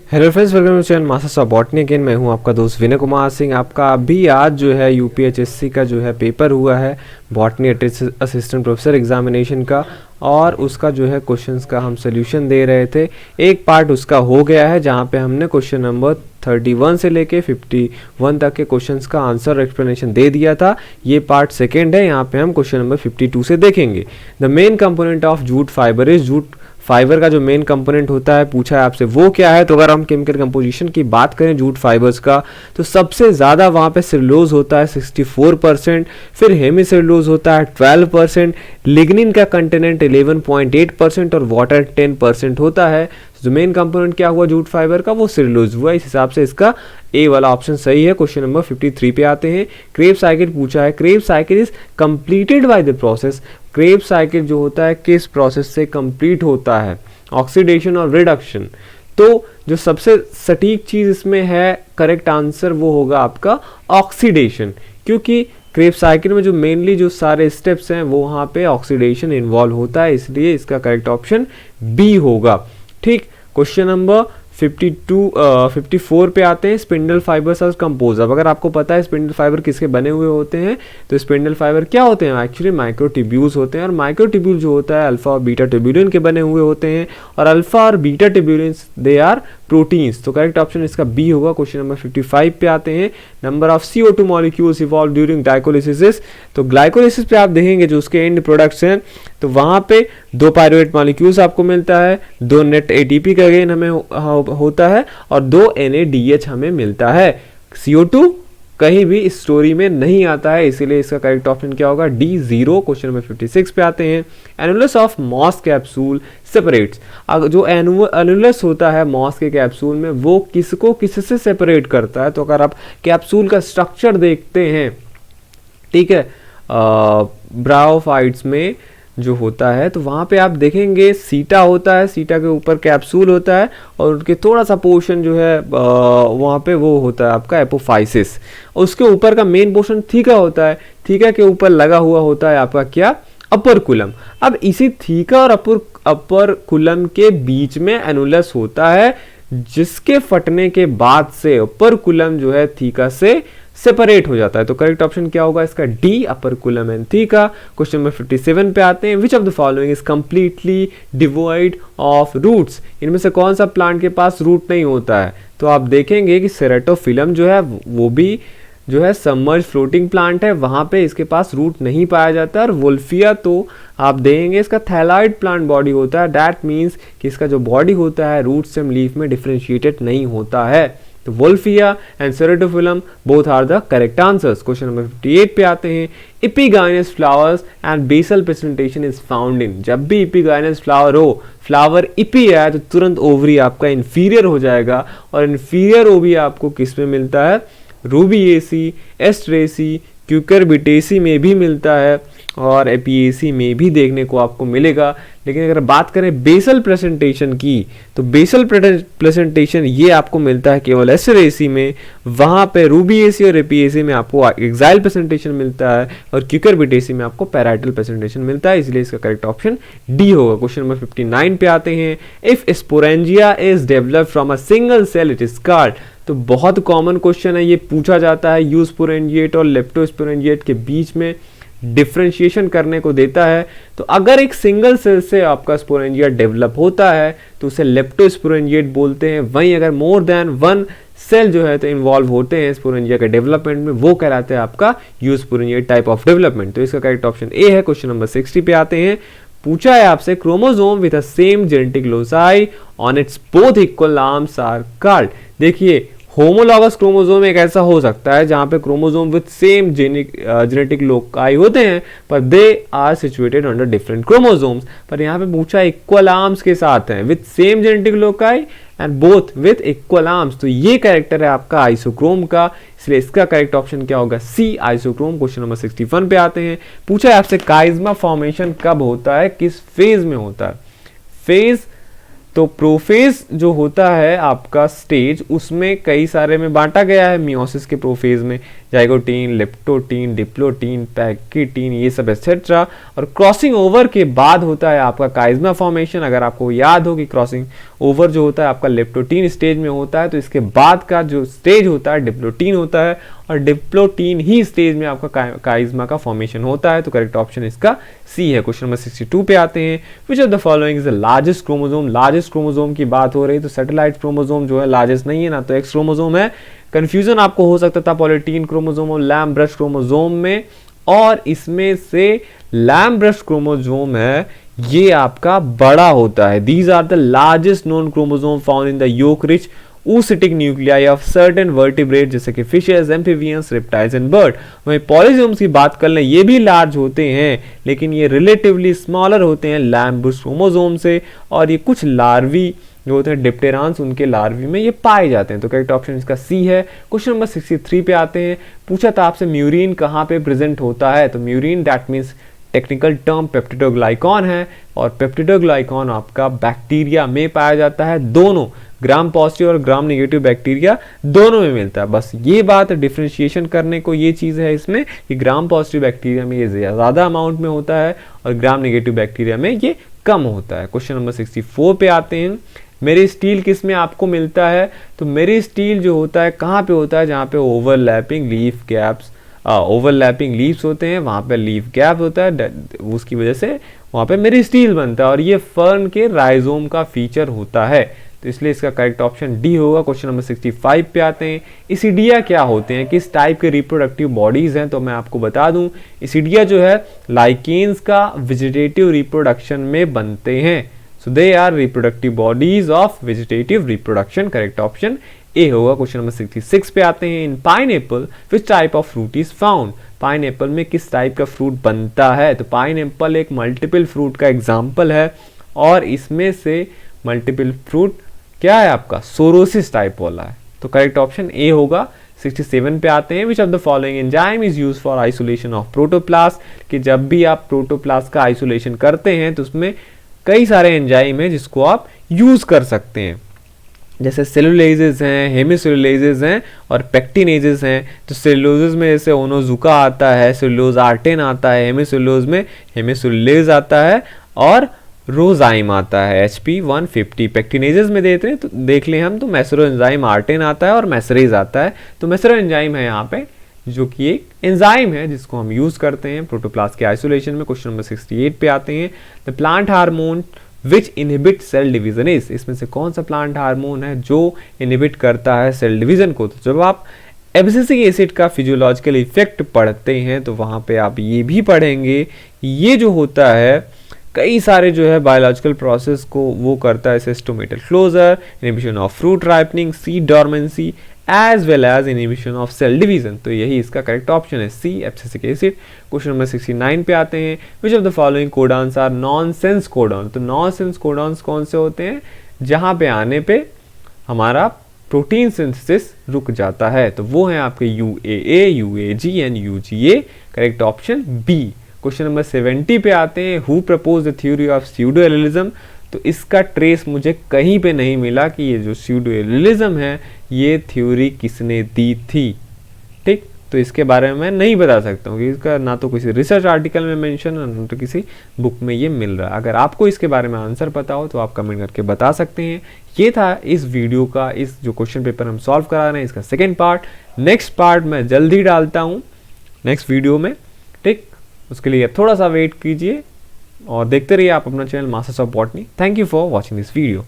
Hello friends, welcome to channel masters of botany. अगेन मैं हूं आपका दोस्त विनय कुमार सिंह। आपका अभी आज जो है यूपीएचएससी का जो है पेपर हुआ है बॉटनी असिस्टेंट प्रोफेसर एग्जामिनेशन का, और उसका जो है क्वेश्चंस का हम सोल्यूशन दे रहे थे। एक पार्ट उसका हो गया है जहां पे हमने क्वेश्चन नंबर 31 से लेके 51 तक के क्वेश्चंस का आंसर और एक्सप्लेनेशन दे दिया था। ये पार्ट सेकेंड है, यहाँ पे हम क्वेश्चन नंबर 52 से देखेंगे। The main component of jute fibre is, jute fibre का जो मेन कंपोनेंट होता है पूछा है आपसे वो क्या है। तो अगर हम केमिकल कंपोजिशन की बात करें जूट फाइबर्स का, तो सबसे ज़्यादा वहाँ पे सेलुलोज होता है 64%, फिर हेमी सेलुलोज होता है 12%, लिग्निन का कंटेनेंट 11.8% और वाटर 10% होता है। जो मेन कंपोनेंट क्या हुआ जूट फाइबर का, वो सेलुलोज हुआ। इस हिसाब से इसका ए वाला ऑप्शन सही है। क्वेश्चन नंबर 53 पे आते हैं। क्रेब्स साइकिल पूछा है। Krebs cycle is completed by the process. Krebs cycle जो होता है किस प्रोसेस से कंप्लीट होता है? ऑक्सीडेशन और रिडक्शन। तो जो सबसे सटीक चीज इसमें है, करेक्ट आंसर वो होगा आपका ऑक्सीडेशन, क्योंकि क्रेब्स साइकिल में जो मेनली जो सारे स्टेप्स हैं वो वहाँ पे ऑक्सीडेशन इन्वॉल्व होता है, इसलिए इसका करेक्ट ऑप्शन बी होगा। ठीक, क्वेश्चन नंबर 54 पे आते हैं। Spindle fibres are compose. अब अगर आपको पता है स्पिंडल फाइबर किसके बने हुए होते हैं, तो स्पिंडल फाइबर क्या होते हैं? एक्चुअली माइक्रोट्यूब्यूल्स होते हैं, और माइक्रोट्यूब्यूल जो होता है अल्फा और बीटा ट्यूब्यूलिन के बने हुए होते हैं, और अल्फा और बीटा ट्यूब्यूलिन्स दे आर प्रोटीन्स। तो करेक्ट ऑप्शन इसका बी होगा। क्वेश्चन नंबर 55 पे आते हैं। Number of CO2 molecules evolve during glycolysis. तो ग्लाइकोलिसिस पे आप देखेंगे जो उसके एंड प्रोडक्ट्स हैं, तो वहां पे 2 पायरुवेट मॉलिक्यूल्स आपको मिलता है, 2 नेट ATP का गेन हमें होता है, और 2 NADH हमें मिलता है। CO2 कहीं भी इस स्टोरी में नहीं आता है, इसीलिए इसका करेक्ट ऑप्शन क्या होगा? D0। क्वेश्चन नंबर 56 पे आते हैं। Annulus of moss capsule separates. जो एनुलस होता है मॉस के कैप्सूल में, वो किसको किससे सेपरेट करता है? तो अगर आप कैप्सूल का स्ट्रक्चर देखते हैं, ठीक है, ब्रायोफाइट्स में जो होता है, तो वहाँ पे आप देखेंगे सीटा होता है, सीटा के ऊपर कैप्सूल होता है, और उनके थोड़ा सा पोर्शन जो है वहाँ पे वो होता है आपका एपोफाइसिस। उसके ऊपर का मेन पोर्शन थीका होता है, थीका के ऊपर लगा हुआ होता है आपका क्या? अपर कुलम। अब इसी थीका और अपर कुलम के बीच में एनुलस होता है, जिसके फटने के बाद से अपर कुलम जो है थीका से सेपरेट हो जाता है। तो करेक्ट ऑप्शन क्या होगा इसका? D, operculum and theca. Question number 57 पे आते हैं। Which of the following is completely devoid of roots. इनमें से कौन सा प्लांट के पास रूट नहीं होता है? तो आप देखेंगे कि सेरेटोफिलम जो है वो भी जो है सबमर्ज फ्लोटिंग प्लांट है, वहां पे इसके पास रूट नहीं पाया जाता। और वोल्फिया तो आप देखेंगे इसका थैलाइड प्लांट बॉडी होता है। दैट मीन्स कि इसका जो बॉडी होता है रूट स्टेम लीफ में डिफरेंशिएटेड नहीं होता है। तो Wolffia and Ceratophyllum both are the correct answers. Question number 58 पे आते हैं। Epigynous flowers and basal presentation is found in. जब भी एपिगाइनस फ्लावर हो, फ्लावर इपी है, तो तुरंत ओवरी आपका इंफीरियर हो जाएगा, और इंफीरियर ओवरी आपको किस में मिलता है? रूबिएसी, एस्ट्रेसी, क्यूकरबिटेसी में भी मिलता है, और एपिएसी में भी देखने को आपको मिलेगा। लेकिन अगर बात करें बेसल प्रेजेंटेशन की, तो बेसल प्रेजेंटेशन ये आपको मिलता है केवल एस्ट्रेसी में, वहां पे रूबिएसी और एपिएसी में आपको एक्साइल प्रेजेंटेशन मिलता है, और क्यूकरबिटेसी में आपको पैराइटल प्रेजेंटेशन मिलता है, इसलिए इसका करेक्ट ऑप्शन डी होगा। क्वेश्चन नंबर 59 पे आते हैं। If sporangia is developed from a single cell it is called. तो बहुत कॉमन क्वेश्चन है, ये पूछा जाता है। यूस्पोरेंजिएट और लेप्टोस्पोरेंजिएट के बीच में डिफरेंशिएशन करने को देता है। तो अगर एक सिंगल सेल से आपका स्पोरेंजिया डेवलप होता है तो उसे लेप्टोस्पोरेंजिएट बोलते हैं। वहीं अगर मोर देन वन सेल जो है तो इन्वॉल्व होते हैं स्पोरेंजिया के डेवलपमेंट में, वो कहलाते हैं आपका यूस्पोरेंजिएट टाइप ऑफ डेवलपमेंट। तो इसका करेक्ट ऑप्शन ए है। क्वेश्चन नंबर 60 पे आते हैं। पूछा है आपसे chromosome with the same genetic loci on its both equal arms are called. देखिए, होमोलॉगस क्रोमोसोम एक ऐसा हो सकता है जहां पे chromosome with same genetic loci होते हैं, पर they are situated under different chromosomes. पर यहाँ पे पूछा इक्वल आर्म्स के साथ है, with same genetic loci and both with equal arms. तो ये कैरेक्टर है आपका आइसोक्रोम का, इसलिए इसका करेक्ट ऑप्शन क्या होगा? सी, आइसोक्रोम। क्वेश्चन नंबर 61 पे आते हैं। पूछा है आपसे काइज्मा फॉर्मेशन कब होता है, किस फेज में होता है? फेज तो प्रोफेज जो होता है आपका स्टेज, उसमें कई सारे में बांटा गया है मियोसिस के प्रोफेज में, जाइगोटीन, लेप्टोटीन, डिप्लोटीन, पैकिटीन, ये सब एक्सेट्रा। और क्रॉसिंग ओवर के बाद होता है आपका काइज्मा फॉर्मेशन। अगर आपको याद हो कि क्रॉसिंग ओवर जो होता है आपका लेप्टोटीन स्टेज में होता है, तो इसके बाद का जो स्टेज होता है डिप्लोटीन होता है, और डिप्लोटीन ही स्टेज में आपका काइज्मा का फॉर्मेशन होता है। तो करेक्ट ऑप्शन इसका सी है। क्वेश्चन नंबर 62 पे आते हैं, which of the following is the largest chromosome. Largest chromosome की बात हो रही, तो सैटेलाइट क्रोमोसोम जो है लार्जेस्ट नहीं है ना, तो एक्स क्रोमोसोम है। कंफ्यूजन आपको हो सकता था पॉलीटीन क्रोमोसोम और लैम ब्रश क्रोमोसोम में, और इसमें से लैम ब्रश क्रोमोसोम है ये आपका बड़ा होता है। These are the largest known chromosome found in the yolk rich oocytic nuclei of certain vertebrates जैसे कि fishes, amphibians, reptiles and bird. वहीं पॉलीजोम्स की बात कर लें, ये भी लार्ज होते हैं लेकिन ये रिलेटिवली स्मॉलर होते हैं लैम ब्रश क्रोमोसोम से, और ये कुछ लार्वी जो होते हैं डिप्टेरांस, उनके लार्वी में ये पाए जाते हैं। तो करेक्ट ऑप्शन इसका सी है। क्वेश्चन नंबर 63 पे आते हैं, पूछा था आपसे म्यूरिन कहाँ पे प्रेजेंट होता है, तो murein that means technical term peptidoglycan है, और पेप्टिडोग्लाइकॉन आपका बैक्टीरिया में पाया जाता है। दोनों ग्राम पॉजिटिव और ग्राम नेगेटिव बैक्टीरिया दोनों में मिलता है। बस ये बात डिफरेंशिएशन करने को ये चीज़ है इसमें कि ग्राम पॉजिटिव बैक्टीरिया में ये ज़्यादा अमाउंट में होता है और ग्राम नेगेटिव बैक्टीरिया में ये कम होता है। क्वेश्चन नंबर 64 पे आते हैं, मेरे स्टील किस में आपको मिलता है, तो मेरे स्टील जो होता है कहाँ पे होता है, जहाँ पे overlapping leaf gaps overlapping leaves होते हैं, वहाँ पे लीफ गैप होता है, उसकी वजह से वहाँ पे मेरी स्टील बनता है, और ये फर्न के राइजोम का फीचर होता है। तो इसलिए इसका करेक्ट ऑप्शन डी होगा। क्वेश्चन नंबर 65 पे आते हैं, इसिडिया क्या होते हैं, किस टाइप के रिप्रोडक्टिव बॉडीज हैं, तो मैं आपको बता दूं इसिडिया जो है लाइकेन्स का वेजिटेटिव रिप्रोडक्शन में बनते हैं। So they are reproductive bodies of vegetative reproduction. Correct option A होगा। क्वेश्चन नंबर 66 पे आते हैं, in pineapple which type of fruit is found. Pineapple में किस टाइप का फ्रूट बनता है, तो पाइनएप्पल एक मल्टीपल फ्रूट का एग्जाम्पल है, और इसमें से मल्टीपल फ्रूट क्या है आपका सोरोसिस टाइप वाला है। तो करेक्ट ऑप्शन ए होगा। 67 पे आते हैं, which of the following enzyme is use for isolation of protoplast, कि जब भी आप प्रोटोप्लास्ट का आइसोलेशन करते हैं तो उसमें कई सारे एंजाइम हैं जिसको आप यूज कर सकते हैं, जैसे सेलुलेजेस हैं, हेमिसेलुलेजेस हैं और पेक्टिनेजेस हैं। तो सेलुलोजेस में जैसे ओनोजुका आता है, सेलुलोज आर्टेन आता है, हेमिसेलुलोज में हेमिसेलुलेज आता है और रोजाइम आता है HP150। पेक्टिनेजेस में देते हैं तो देख लें हम, तो मैसरो एंजाइम आर्टेन आता है और मैसरेज आता है। तो मैसरो एंजाइम है यहाँ पे, जो कि एक एंजाइम है जिसको हम यूज करते हैं प्रोटोप्लास्ट के आइसोलेशन में। क्वेश्चन नंबर 68 पे आते हैं, the plant hormone which inhibit cell division is, इसमें से कौन सा प्लांट हार्मोन है जो इनहिबिट करता है सेल डिवीजन को। तो जब आप एब्सिसिक एसिड का फिजियोलॉजिकल इफेक्ट पढ़ते हैं तो वहां पे आप ये भी पढ़ेंगे, ये जो होता है कई सारे जो है बायोलॉजिकल प्रोसेस को वो करता है, stomatal closure, inhibition of fruit ripening, seed dormancy, as well as inhibition of cell division. तो यही इसका करेक्ट ऑप्शन है C, abscisic acid. Question number 69 पे आते हैं, which of the following codons are nonsense codon. तो नॉनसेंस कोडॉन्स कौन से होते हैं, जहां पे आने पे हमारा प्रोटीन सिंथेसिस रुक जाता है, तो वो है आपके UAA, UAG and UGA। Correct option B. Question number 70 पे आते हैं, who propose the theory of pseudoallelism. तो इसका ट्रेस मुझे कहीं पे नहीं मिला कि ये जो स्यूडो एलिलिज्म है ये थ्योरी किसने दी थी। ठीक, तो इसके बारे में मैं नहीं बता सकता हूँ कि इसका ना तो किसी रिसर्च आर्टिकल में मेंशन है ना तो किसी बुक में ये मिल रहा है। अगर आपको इसके बारे में आंसर पता हो तो आप कमेंट करके बता सकते हैं। ये था इस वीडियो का, इस जो क्वेश्चन पेपर हम सॉल्व करा रहे हैं इसका सेकेंड पार्ट। नेक्स्ट पार्ट मैं जल्दी डालता हूँ नेक्स्ट वीडियो में। ठीक, उसके लिए थोड़ा सा वेट कीजिए और देखते रहिए आप अपना channel masters of botany. Thank you for watching this video.